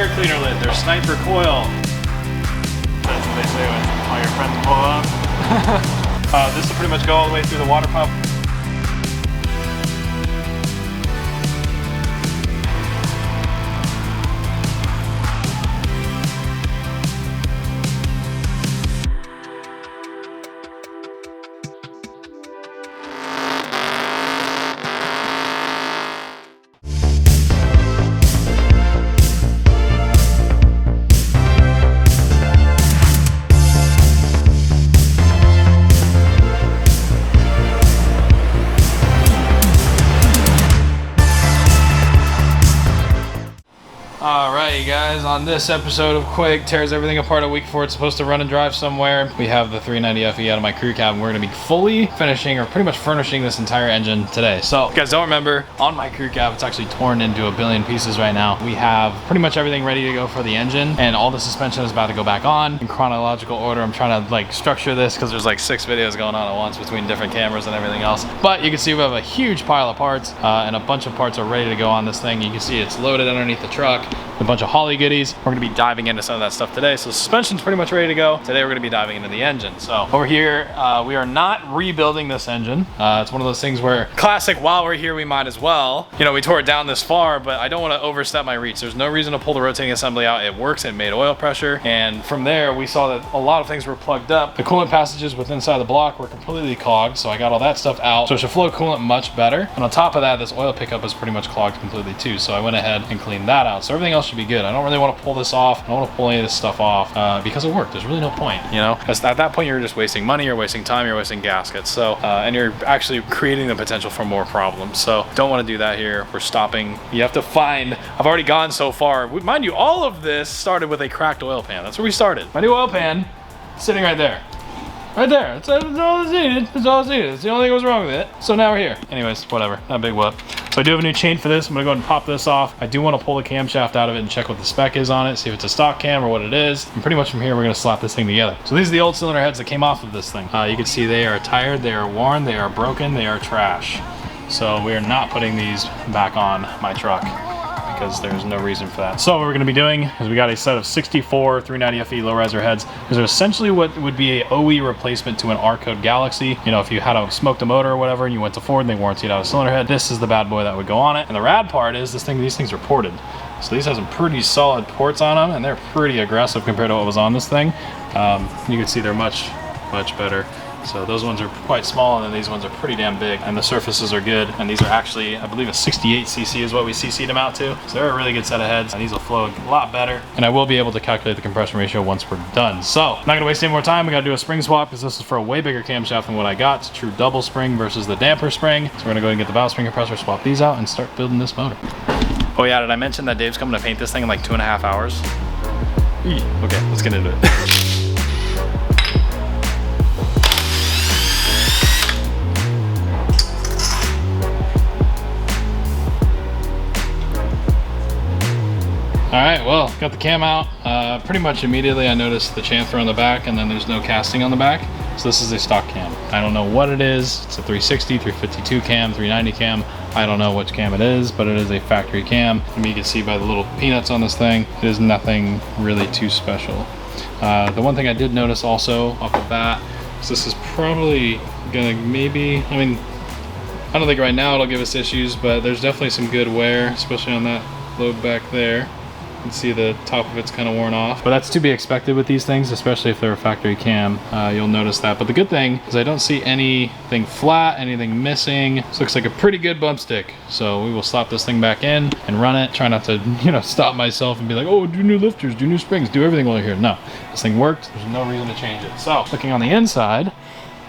air cleaner lid. There's sniper coil. That's what they say when all your friends blow up. This will pretty much go all the way through the water pump. Alright you guys, on this episode of Quake tears everything apart a week before it's supposed to run and drive somewhere. We have the 390 FE out of my crew cab and we're going to be fully finishing or pretty much furnishing this entire engine today. So if you guys don't remember, on my crew cab it's actually torn into a billion pieces right now. We have pretty much everything ready to go for the engine and all the suspension is about to go back on in chronological order. I'm trying to like structure this because there's like 6 videos going on at once between different cameras and everything else. But you can see we have a huge pile of parts and a bunch of parts are ready to go on this thing. You can see it's loaded underneath the truck. A bunch of Holley goodies. We're gonna be diving into some of that stuff today. So the suspension's pretty much ready to go. Today we're gonna be diving into the engine. So over here, we are not rebuilding this engine. It's one of those things where classic, while we're here, we might as well. You know, we tore it down this far, but I don't wanna overstep my reach. There's no reason to pull the rotating assembly out. It works, it made oil pressure. And from there, we saw that a lot of things were plugged up. The coolant passages within inside the block were completely clogged. So I got all that stuff out. So it should flow coolant much better. And on top of that, this oil pickup is pretty much clogged completely too. So I went ahead and cleaned that out. So everything else should be good. I don't really want to pull this off. I don't want to pull any of this stuff off because it worked. There's really no point, you know? Because at that point, you're just wasting money, you're wasting time, you're wasting gaskets. So, and you're actually creating the potential for more problems. So don't want to do that here. We're stopping. You have to find, I've already gone so far. Mind you, all of this started with a cracked oil pan. That's where we started. My new oil pan sitting right there. Right there, that's all it's needed. That's all it's needed. It's the only thing that was wrong with it. So now we're here. Anyways, whatever, not a big whoop. So I do have a new chain for this. I'm gonna go ahead and pop this off. I do want to pull the camshaft out of it and check what the spec is on it, see if it's a stock cam or what it is. And pretty much from here, we're gonna slap this thing together. So these are the old cylinder heads that came off of this thing. You can see they are tired, they are worn, they are broken, they are trash. So we are not putting these back on my truck, because there's no reason for that. So what we're gonna be doing is we got a set of 64 390 FE low riser heads. These are essentially what would be a OE replacement to an R-Code Galaxy. You know, if you had a smoked a motor or whatever and you went to Ford and they warrantied out a cylinder head, this is the bad boy that would go on it. And the rad part is these things are ported. So these have some pretty solid ports on them and they're pretty aggressive compared to what was on this thing. You can see they're much better. So those ones are quite small and then these ones are pretty damn big and the surfaces are good. And these are actually, I believe a 68cc is what we CC'd them out to. So they're a really good set of heads and these will flow a lot better. And I will be able to calculate the compression ratio once we're done. So I'm not gonna waste any more time. We gotta do a spring swap because this is for a way bigger camshaft than what I got. It's a true double spring versus the damper spring. So we're gonna go ahead and get the valve spring compressor, swap these out and start building this motor. Oh yeah, did I mention that Dave's coming to paint this thing in like 2.5 hours? Okay, let's get into it. All right, well, got the cam out. Pretty much immediately I noticed the chamfer on the back and then there's no casting on the back. So this is a stock cam. I don't know what it is. It's a 360, 352 cam, 390 cam. I don't know which cam it is, but it is a factory cam. And you can see by the little peanuts on this thing, it is nothing really too special. The one thing I did notice also off the bat is this is probably gonna maybe, I mean, I don't think right now it'll give us issues, but there's definitely some good wear, especially on that lobe back there. You can see the top of it's kind of worn off, but that's to be expected with these things, especially if they're a factory cam. You'll notice that. But the good thing is I don't see anything flat, anything missing. This looks like a pretty good bump stick. So we will slap this thing back in and run it. Try not to, you know, stop myself and be like, oh, do new lifters, do new springs, do everything while you're here. No, this thing worked. There's no reason to change it. So looking on the inside,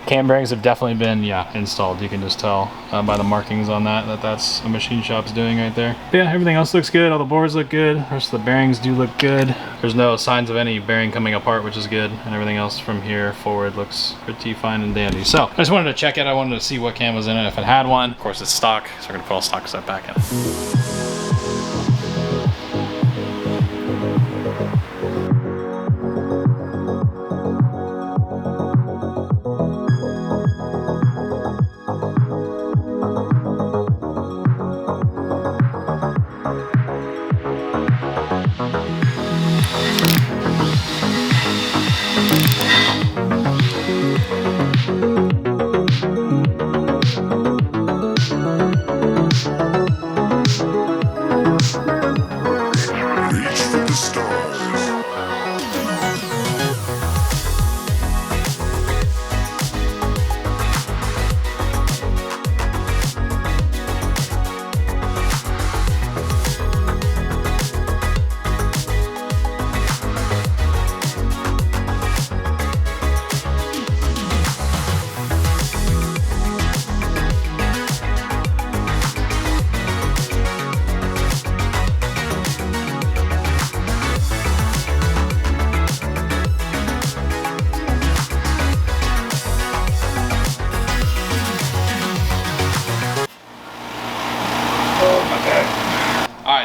cam bearings have definitely been, installed. You can just tell by the markings on that that's a machine shop's doing right there. But yeah, everything else looks good. All the boards look good. The rest of the bearings do look good. There's no signs of any bearing coming apart, which is good. And everything else from here forward looks pretty fine and dandy. So I just wanted to check it. I wanted to see what cam was in it, if it had one. Of course, it's stock, so we're gonna put all stock stuff back in it.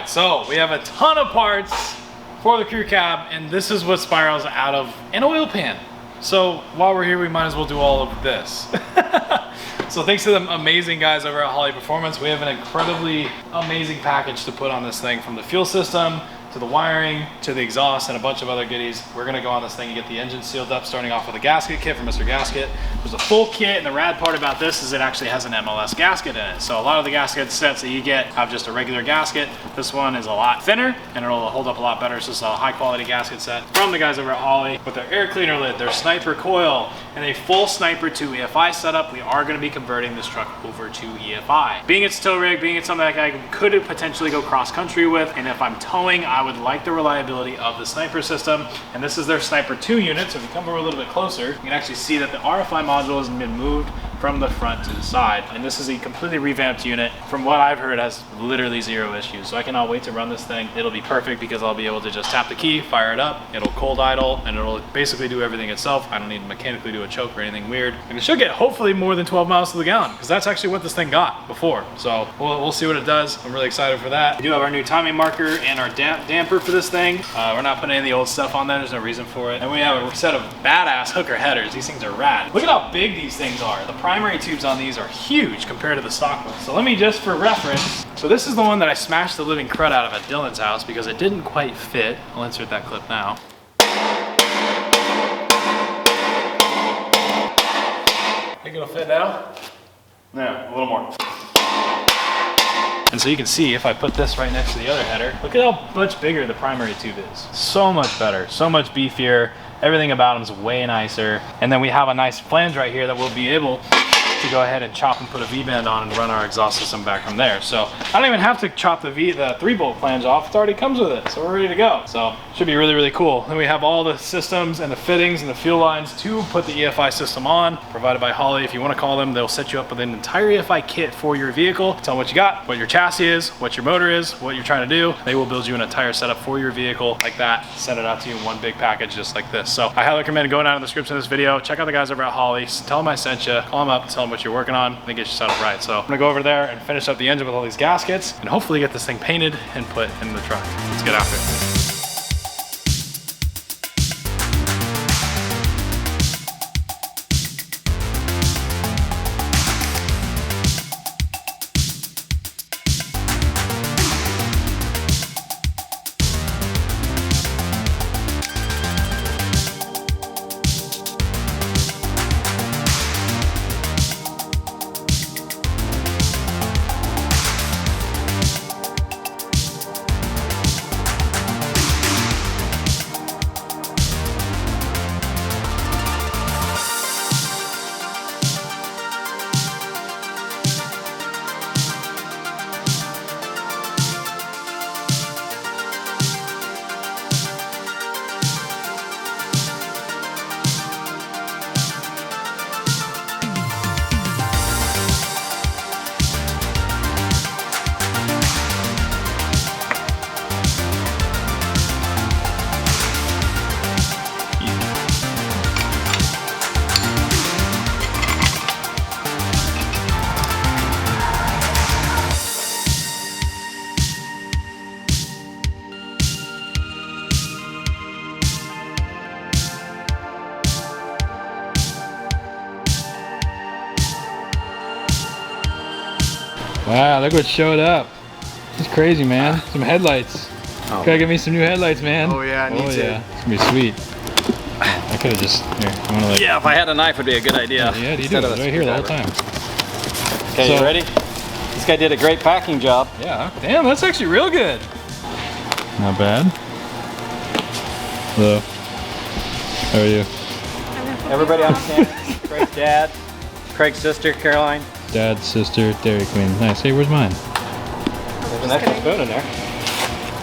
right, so we have a ton of parts for the crew cab, and this is what spirals out of an oil pan. So while we're here, we might as well do all of this. So thanks to the amazing guys over at Holley Performance, we have an incredibly amazing package to put on this thing, from the fuel system to the wiring to the exhaust and a bunch of other goodies. We're gonna go on this thing and get the engine sealed up, starting off with a gasket kit from Mr. Gasket. There's a full kit, and the rad part about this is it actually has an MLS gasket in it. So a lot of the gasket sets that you get have just a regular gasket. This one is a lot thinner and it'll hold up a lot better. So it's a high quality gasket set from the guys over at Holley with their air cleaner lid, their sniper coil, and a full Sniper 2 EFI setup. We are gonna be converting this truck over to EFI. Being it's tow rig, being it's something that I could potentially go cross country with, and if I'm towing, I would like the reliability of the Sniper system. And this is their Sniper 2 unit, so if you come over a little bit closer, you can actually see that the RFI module has been moved from the front to the side. And this is a completely revamped unit. From what I've heard, has literally zero issues. So I cannot wait to run this thing. It'll be perfect because I'll be able to just tap the key, fire it up, it'll cold idle, and it'll basically do everything itself. I don't need to mechanically do a choke or anything weird. And it should get hopefully more than 12 miles to the gallon, because that's actually what this thing got before. So we'll see what it does. I'm really excited for that. We do have our new timing marker and our damper for this thing. We're not putting any of the old stuff on there. There's no reason for it. And we have a set of badass hooker headers. These things are rad. Look at how big these things are. The primary tubes on these are huge compared to the stock ones. So let me just, for reference, so this is the one that I smashed the living crud out of at Dylan's house because it didn't quite fit. I'll insert that clip now. Think it'll fit now? Yeah, a little more. And so you can see if I put this right next to the other header, look at how much bigger the primary tube is. So much better, so much beefier. Everything about them is way nicer. And then we have a nice flange right here that we'll be able to go ahead and chop and put a V-band on and run our exhaust system back from there. So I don't even have to chop the 3-bolt flange off. It already comes with it, so we're ready to go. So should be really, really cool. Then we have all the systems and the fittings and the fuel lines to put the EFI system on, provided by Holley. If you want to call them, they'll set you up with an entire EFI kit for your vehicle. Tell them what you got, what your chassis is, what your motor is, what you're trying to do. They will build you an entire setup for your vehicle like that, send it out to you in one big package just like this. So I highly recommend going down in the description of this video. Check out the guys over at Holley. Tell them I sent you. Call them up and tell them what you're working on. They get you set up right. So I'm gonna go over there and finish up the engine with all these gaskets and hopefully get this thing painted and put in the truck. Let's get after it. Wow, look what showed up. It's crazy, man. Some headlights. Oh. Gotta get me some new headlights, man. Oh yeah, I need to. Yeah, it's gonna be sweet. I could've just, here, you wanna like... Yeah, if I had a knife, it'd be a good idea. Yeah, you do it right here the whole time. Okay, so, you ready? This guy did a great packing job. Yeah, damn, that's actually real good. Not bad. Hello. How are you? Everybody on camera. Craig's dad, Craig's sister, Caroline. Dad, sister, Dairy Queen. Nice. Hey, where's mine? There's an extra spoon in there.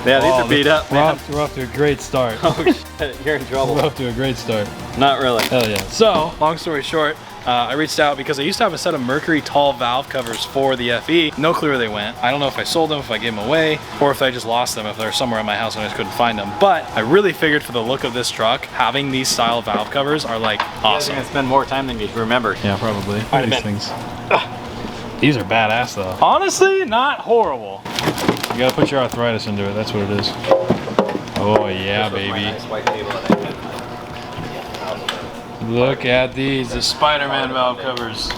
Yeah, these are beat up, man. We're off to a great start. Oh shit, you're in trouble. We're off to a great start. Not really. Hell yeah. So, long story short, I reached out because I used to have a set of Mercury tall valve covers for the FE. No clue where they went. I don't know if I sold them, if I gave them away, or if I just lost them, if they're somewhere in my house and I just couldn't find them. But I really figured for the look of this truck, having these style valve covers are like awesome. You're gonna spend more time than you remember. Yeah, probably. These things. These are badass though. Honestly, not horrible. You gotta put your arthritis into it, that's what it is. Oh yeah, baby. Look at these, the Spider-Man valve covers.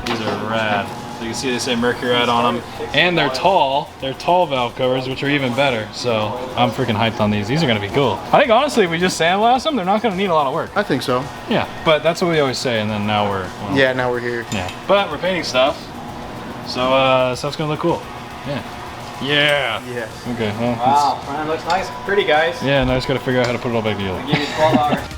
These are rad. So you can see they say Mercury on them. And they're tall valve covers, which are even better. So I'm freaking hyped on these. These are gonna be cool. I think honestly, if we just sandblast them, they're not gonna need a lot of work. I think so. Yeah, but that's what we always say, and then now we're... Well, yeah, now we're here. Yeah, but we're painting stuff. So stuff's gonna look cool. Yeah. Yeah. Yes. Okay, well. Wow, front looks nice. Pretty, guys. Yeah, now I just gotta figure out how to put it all back together. I'll give you 12 hours.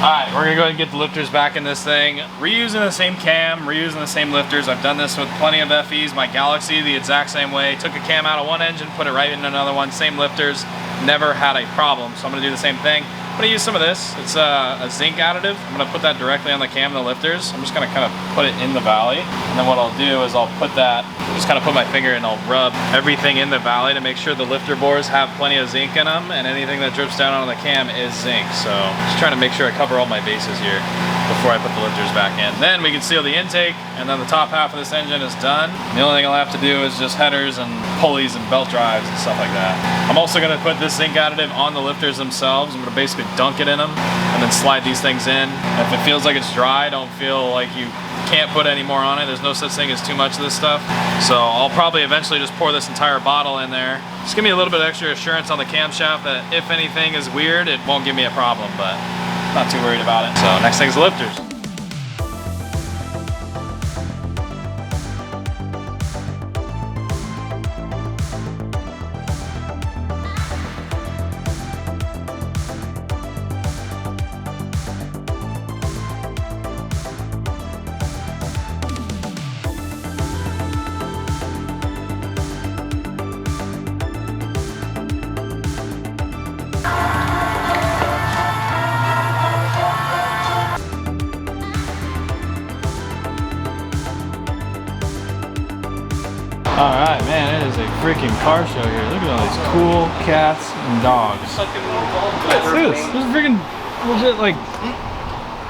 Alright, we're gonna go ahead and get the lifters back in this thing. Reusing the same cam, reusing the same lifters. I've done this with plenty of FEs. My Galaxy the exact same way. Took a cam out of one engine, put it right in another one, same lifters. Never had a problem, so I'm gonna do the same thing. I'm gonna use some of this. It's a zinc additive. I'm gonna put that directly on the cam and the lifters. I'm just gonna kind of put it in the valley. And then what I'll do is I'll put that, just kind of put my finger and I'll rub everything in the valley to make sure the lifter bores have plenty of zinc in them, and anything that drips down on the cam is zinc. So just trying to make sure I cover all my bases here before I put the lifters back in. Then we can seal the intake, and then the top half of this engine is done. The only thing I'll have to do is just headers and pulleys and belt drives and stuff like that. I'm also gonna put this zinc additive on the lifters themselves. I'm gonna basically dunk it in them and then slide these things in. If it feels like it's dry, don't feel like you can't put any more on it. There's no such thing as too much of this stuff. So I'll probably eventually just pour this entire bottle in there. Just give me a little bit of extra assurance on the camshaft that if anything is weird, it won't give me a problem, but not too worried about it. So next thing is the lifters. Alright, man, it is a freaking car show here. Look at all these cool cats and dogs. Look at this. This is freaking legit, like,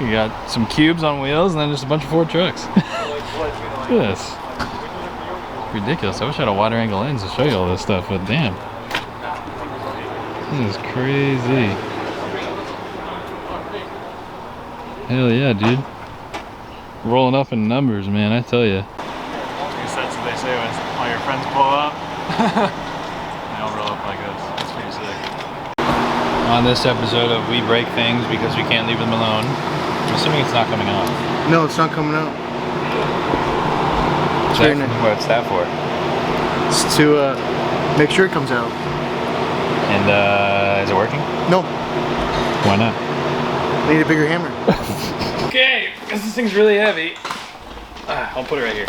you got some cubes on wheels and then just a bunch of Ford trucks. Look at this. Ridiculous. I wish I had a wider angle lens to show you all this stuff, but damn. This is crazy. Hell yeah, dude. Rolling up in numbers, man, I tell you. That's what they say when all your friends pull up. like this. It's pretty sick. On this episode of We Break Things Because We Can't Leave Them Alone, I'm assuming it's not coming off. No, it's not coming out. What's that for? It's to make sure it comes out. And is it working? No. Why not? I need a bigger hammer. Okay, because this thing's really heavy. I'll put it right here.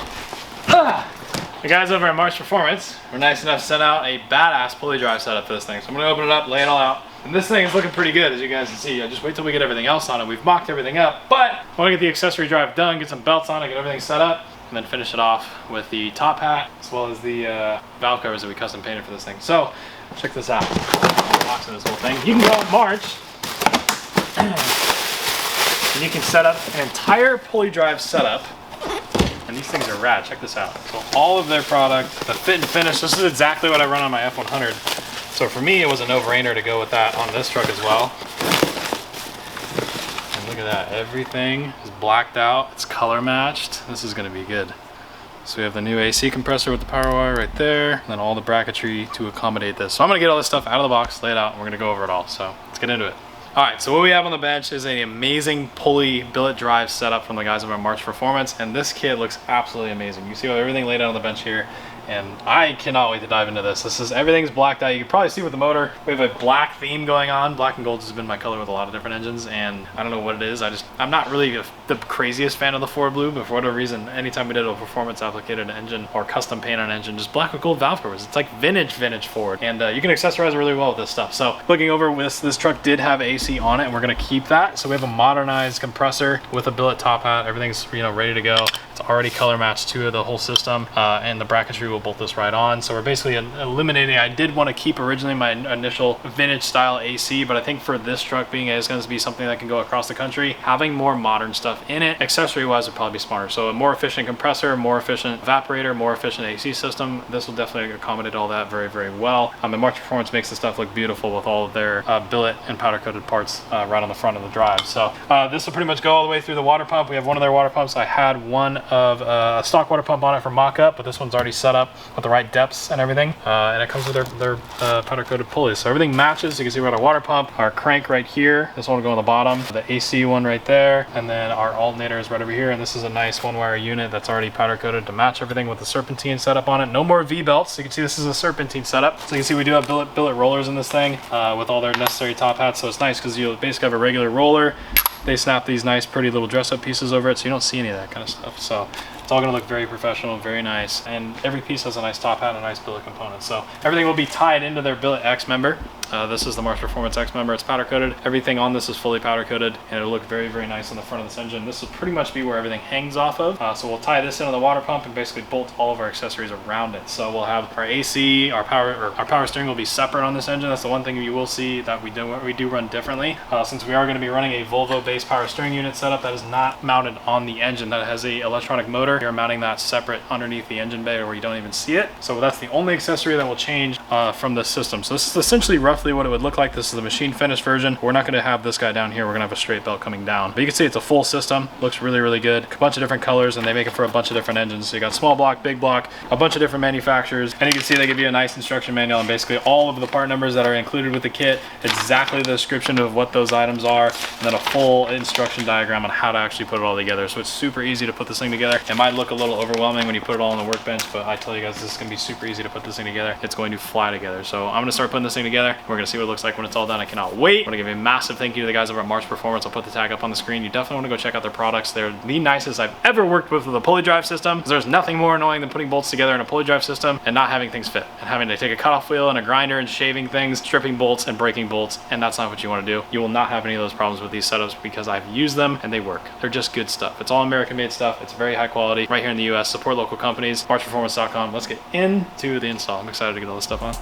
The guys over at March Performance were nice enough to send out a badass pulley drive setup for this thing. So I'm gonna open it up, lay it all out. And this thing is looking pretty good, as you guys can see. Just wait till we get everything else on it. We've mocked everything up, but I wanna get the accessory drive done, get some belts on it, get everything set up, and then finish it off with the top hat, as well as the valve covers that we custom painted for this thing. So, check this out. Unboxing this whole thing. You can go on March, and you can set up an entire pulley drive setup. And these things are rad, check this out. So all of their product, the fit and finish, this is exactly what I run on my F100. So for me, it was a no-brainer to go with that on this truck as well. And look at that, everything is blacked out, it's color matched. This is gonna be good. So we have the new AC compressor with the power wire right there, and then all the bracketry to accommodate this. So I'm gonna get all this stuff out of the box, lay it out, and we're gonna go over it all. So let's get into it. All right, so what we have on the bench is an amazing pulley billet drive setup from the guys over at March Performance, and this kit looks absolutely amazing. You see everything laid out on the bench here, and I cannot wait to dive into this. Everything's blacked out. You can probably see with the motor, we have a black theme going on. Black and gold has been my color with a lot of different engines, and I don't know what it is. I'm not really the craziest fan of the Ford Blue, but for whatever reason, anytime we did a performance applicated engine or custom paint on an engine, just black with gold valve covers. It's like vintage Ford, and you can accessorize it really well with this stuff. So looking over this truck did have AC on it, and we're gonna keep that. So we have a modernized compressor with a billet top hat. Everything's ready to go. It's already color matched to the whole system, and the bracketry will bolt this right on. So we're basically eliminating. I did want to keep originally my initial vintage style AC, but I think for this truck being it's going to be something that can go across the country, having more modern stuff in it, accessory wise, would probably be smarter. So a more efficient compressor, more efficient evaporator, more efficient AC system. This will definitely accommodate all that very, very well. And March Performance makes the stuff look beautiful with all of their billet and powder coated parts right on the front of the drive. So this will pretty much go all the way through the water pump. We have one of their water pumps. I had one of a stock water pump on it for mock-up, but this one's already set up with the right depths and everything, and it comes with their powder coated pulleys, so everything matches. You can see we got our water pump, our crank right here, this one will go on the bottom, the AC one right there, and then our alternator is right over here, and this is a nice one-wire unit that's already powder coated to match everything with the serpentine setup on it. No more V-belts, so you can see this is a serpentine setup. So you can see we do have billet rollers in this thing with all their necessary top hats, so it's nice because you'll basically have a regular roller. They snap these nice pretty little dress-up pieces over it, so you don't see any of that kind of stuff. So it's all gonna look very professional, very nice, and every piece has a nice top hat and a nice billet component. So everything will be tied into their billet X member. This is the March Performance X member. It's powder coated. Everything on this is fully powder coated, and it'll look very, very nice on the front of this engine. This will pretty much be where everything hangs off of. So we'll tie this into the water pump and basically bolt all of our accessories around it. So we'll have our AC, our power steering will be separate on this engine. That's the one thing you will see that we do run differently. Since we are going to be running a Volvo-based power steering unit setup that is not mounted on the engine, that has a electronic motor. You're mounting that separate underneath the engine bay where you don't even see it. So that's the only accessory that will change from this system. So this is essentially roughly what it would look like. This is the machine finished version. We're not going to have this guy down here. We're going to have a straight belt coming down. But you can see it's a full system. Looks really, really good. A bunch of different colors, and they make it for a bunch of different engines. So you got small block, big block, a bunch of different manufacturers. And you can see they give you a nice instruction manual and basically all of the part numbers that are included with the kit, exactly the description of what those items are, and then a full instruction diagram on how to actually put it all together. So it's super easy to put this thing together. It might look a little overwhelming when you put it all on the workbench, but I tell you guys, this is going to be super easy to put this thing together. It's going to fly together. So I'm going to start putting this thing together. We're going to see what it looks like when it's all done. I cannot wait. I want to give a massive thank you to the guys over at March Performance. I'll put the tag up on the screen. You definitely want to go check out their products. They're the nicest I've ever worked with a pulley drive system. There's nothing more annoying than putting bolts together in a pulley drive system and not having things fit, and having to take a cutoff wheel and a grinder and shaving things, stripping bolts and breaking bolts, and that's not what you want to do. You will not have any of those problems with these setups because I've used them and they work. They're just good stuff. It's all American made stuff. It's very high quality right here in the US. Support local companies. MarchPerformance.com. Let's get into the install. I'm excited to get all this stuff on.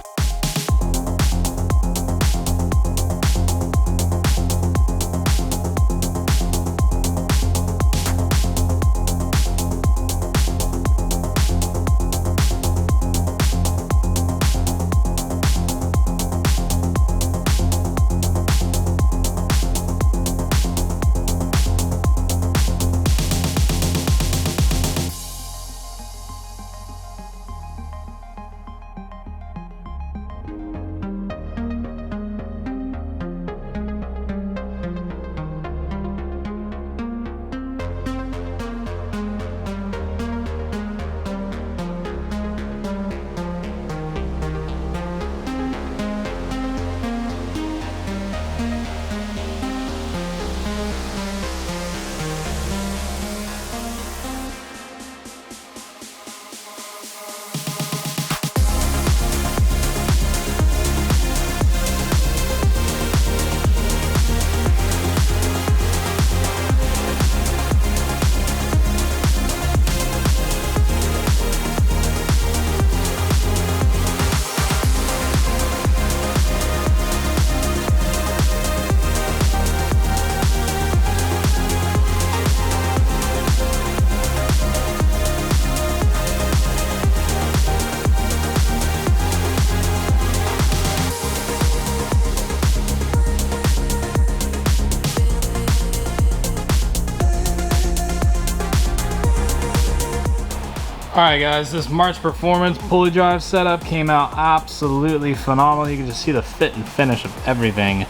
Alright guys, this March Performance pulley drive setup came out absolutely phenomenal. You can just see the fit and finish of everything.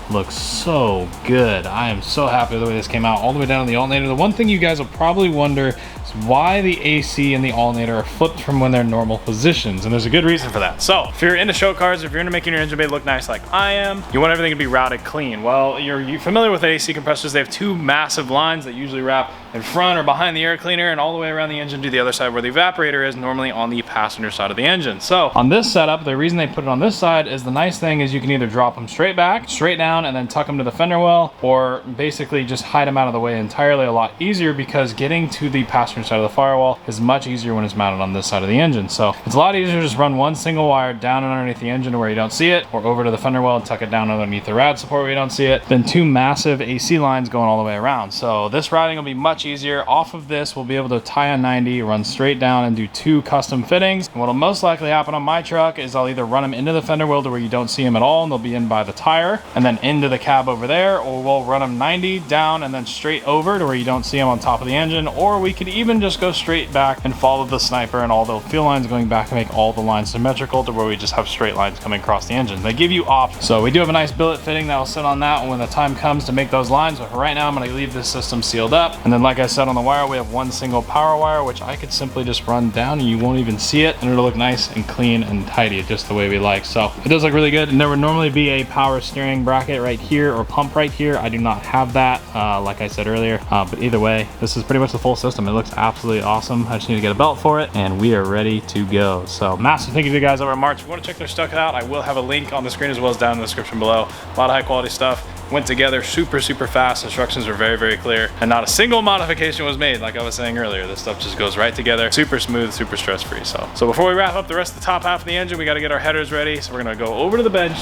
Looks so good. I am so happy with the way this came out, all the way down to the alternator. The one thing you guys will probably wonder is why the AC and the alternator are flipped from when they're normal positions, and there's a good reason for that. So if you're into show cars, if you're into making your engine bay look nice like I am, you want everything to be routed clean. Well, you're familiar with AC compressors. They have two massive lines that usually wrap in front or behind the air cleaner and all the way around the engine to the other side where the evaporator is, normally on the passenger side of the engine. So on this setup, the reason they put it on this side is the nice thing is you can either drop them straight back, straight down, and then tuck them to the fender well, or basically just hide them out of the way entirely. A lot easier because getting to the passenger side of the firewall is much easier when it's mounted on this side of the engine. So it's a lot easier to just run one single wire down and underneath the engine to where you don't see it, or over to the fender well and tuck it down underneath the rad support where you don't see it, than two massive AC lines going all the way around. So this routing will be much easier. Off of this, we'll be able to tie a 90, run straight down, and do two custom fittings. And what'll most likely happen on my truck is I'll either run them into the fender well to where you don't see them at all, and they'll be in by the tire, and then into the cab over there, or we'll run them 90 down and then straight over to where you don't see them on top of the engine, or we could even just go straight back and follow the sniper and all the fuel lines going back and make all the lines symmetrical to where we just have straight lines coming across the engine. They give you options. So we do have a nice billet fitting that will sit on that when the time comes to make those lines, but for right now I'm going to leave this system sealed up. And then like I said on the wire, we have one single power wire, which I could simply just run down and you won't even see it, and it'll look nice and clean and tidy just the way we like. So it does look really good. And there would normally be a power steering bracket right here or pump right here. I do not have that, like I said earlier, but either way, this is pretty much the full system. It looks absolutely awesome. I just need to get a belt for it and we are ready to go. So massive thank you to the guys over at March. If you want to check their stuff out, I will have a link on the screen as well as down in the description below. A lot of high quality stuff. Went together super fast. Instructions are very clear, and not a single modification was made. Like I was saying earlier, this stuff just goes right together, super smooth, super stress free. So before we wrap up the rest of the top half of the engine, we got to get our headers ready. So we're gonna go over to the bench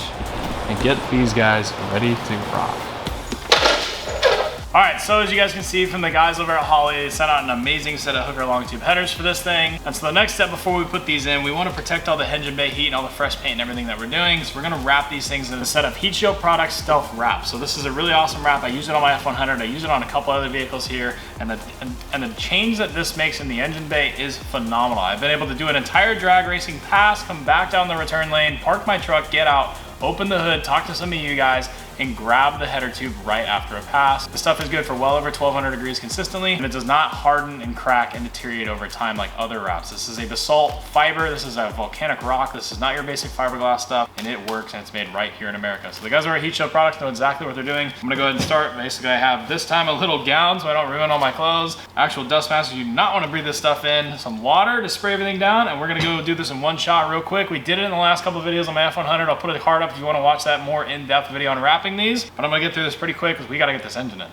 and get these guys ready to rock. All right, so as you guys can see from the guys over at Holley, they sent out an amazing set of hooker long tube headers for this thing. And so the next step before we put these in, we want to protect all the engine bay heat and all the fresh paint and everything that we're doing. So we're gonna wrap these things in a set of Heatshield Products Stealth Wrap. So this is a really awesome wrap. I use it on my F100. I use it on a couple other vehicles here. And the change that this makes in the engine bay is phenomenal. I've been able to do an entire drag racing pass, come back down the return lane, park my truck, get out, open the hood, talk to some of you guys, and grab the header tube right after a pass. The stuff is good for well over 1200 degrees consistently, and it does not harden and crack and deteriorate over time like other wraps. This is a basalt fiber, this is a volcanic rock, this is not your basic fiberglass stuff, and it works, and it's made right here in America. So the guys over at Heatshield Products know exactly what they're doing. I'm gonna go ahead and start. Basically, I have this time a little gown so I don't ruin all my clothes. Actual dust mask, you do not want to breathe this stuff in. Some water to spray everything down, and we're gonna go do this in one shot real quick. We did it in the last couple of videos on my F100. I'll put a card up if you want to watch that more in-depth video on wrapping these, but I'm gonna get through this pretty quick because we gotta get this engine in.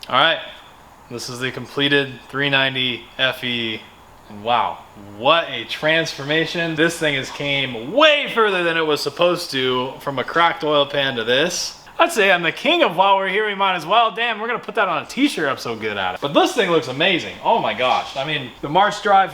All right, this is the completed 390 FE. And wow, what a transformation. This thing has came way further than it was supposed to, from a cracked oil pan to this. I'd say I'm the king of while we're here, we might as well. Damn, we're gonna put that on a t-shirt, I'm so good at it. But this thing looks amazing. Oh my gosh. I mean, the March Drive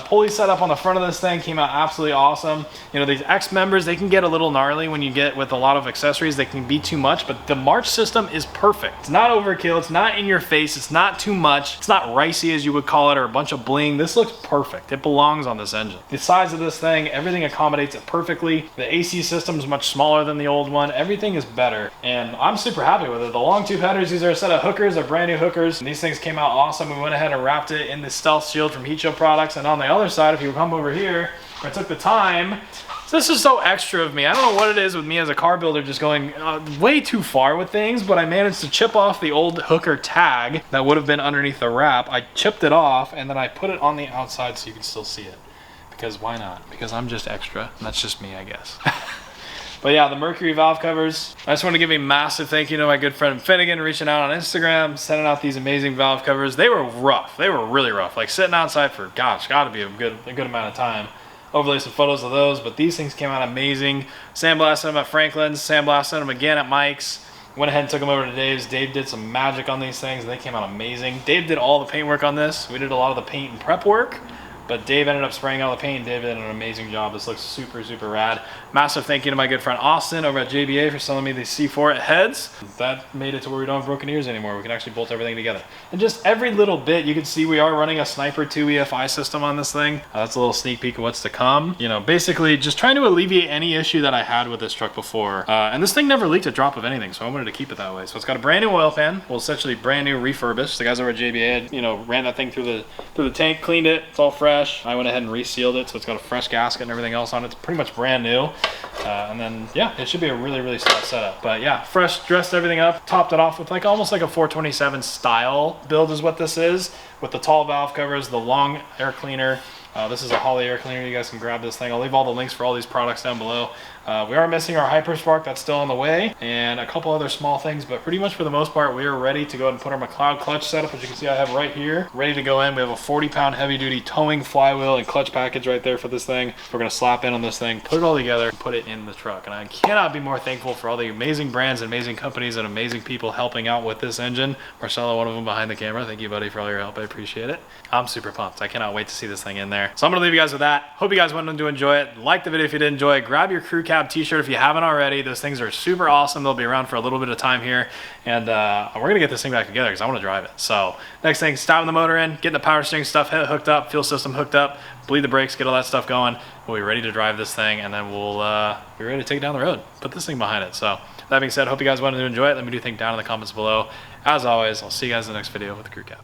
pulley setup on the front of this thing came out absolutely awesome. You know, these X members, they can get a little gnarly when you get with a lot of accessories. They can be too much, but the March system is perfect. It's not overkill, it's not in your face, it's not too much. It's not ricey as you would call it, or a bunch of bling. This looks perfect. It belongs on this engine. The size of this thing, everything accommodates it perfectly. The AC system is much smaller than the old one. Everything is better. And I'm super happy with it. The long tube headers, these are a set of hookers, they're brand new hookers. And these things came out awesome. We went ahead and wrapped it in the Stealth Shield from Heatshield Products. And on the other side, if you come over here, I took the time. So this is so extra of me. I don't know what it is with me as a car builder, just going way too far with things, but I managed to chip off the old hooker tag that would have been underneath the wrap. I chipped it off and then I put it on the outside so you can still see it. Because why not? Because I'm just extra. And that's just me, I guess. But yeah, the Mercury valve covers. I just want to give a massive thank you to my good friend Finnegan, reaching out on Instagram, sending out these amazing valve covers. They were rough. They were really rough. Like sitting outside for, gosh, gotta be a good amount of time. Overlay some photos of those, but these things came out amazing. Sandblasted them at Franklin's, sandblasted them again at Mike's. Went ahead and took them over to Dave's. Dave did some magic on these things and they came out amazing. Dave did all the paint work on this. We did a lot of the paint and prep work. But Dave ended up spraying all the paint. Dave did an amazing job. This looks super, super rad. Massive thank you to my good friend Austin over at JBA for selling me these C4 heads. That made it to where we don't have broken ears anymore. We can actually bolt everything together. And just every little bit, you can see we are running a Sniper 2 EFI system on this thing. That's a little sneak peek of what's to come. You know, basically just trying to alleviate any issue that I had with this truck before. And this thing never leaked a drop of anything, so I wanted to keep it that way. So it's got a brand new oil pan. Well, essentially brand new refurbished. The guys over at JBA had, you know, ran that thing through the tank, cleaned it. It's all fresh. I went ahead and resealed it, so it's got a fresh gasket and everything else on it. It's pretty much brand new. And then, yeah, it should be a really, really solid setup. But yeah, fresh, dressed everything up, topped it off with like almost like a 427 style build is what this is, with the tall valve covers, the long air cleaner. This is a Holley air cleaner. You guys can grab this thing. I'll leave all the links for all these products down below. We are missing our Hyperspark. That's still on the way, and a couple other small things, but pretty much for the most part, we are ready to go ahead and put our McLeod clutch setup, which you can see I have right here, ready to go in. We have a 40-pound heavy-duty towing flywheel and clutch package right there for this thing. We're going to slap in on this thing, put it all together, and put it in the truck. And I cannot be more thankful for all the amazing brands and amazing companies and amazing people helping out with this engine. Marcelo, one of them behind the camera. Thank you, buddy, for all your help. I appreciate it. I'm super pumped. I cannot wait to see this thing in there. So I'm going to leave you guys with that. Hope you guys went to enjoy it. Like the video if you did enjoy it. Grab your crew cab t-shirt if you haven't already. Those things are super awesome. They'll be around for a little bit of time here, and we're gonna get this thing back together because I want to drive it. So next thing, stopping the motor in, getting the power steering stuff hooked up, fuel system hooked up, bleed the brakes, get all that stuff going. We'll be ready to drive this thing, and then we'll be ready to take it down the road, put this thing behind it. So that being said, hope you guys wanted to enjoy it. Let me know what you think down in the comments below. As always, I'll see you guys in the next video with the crew cab.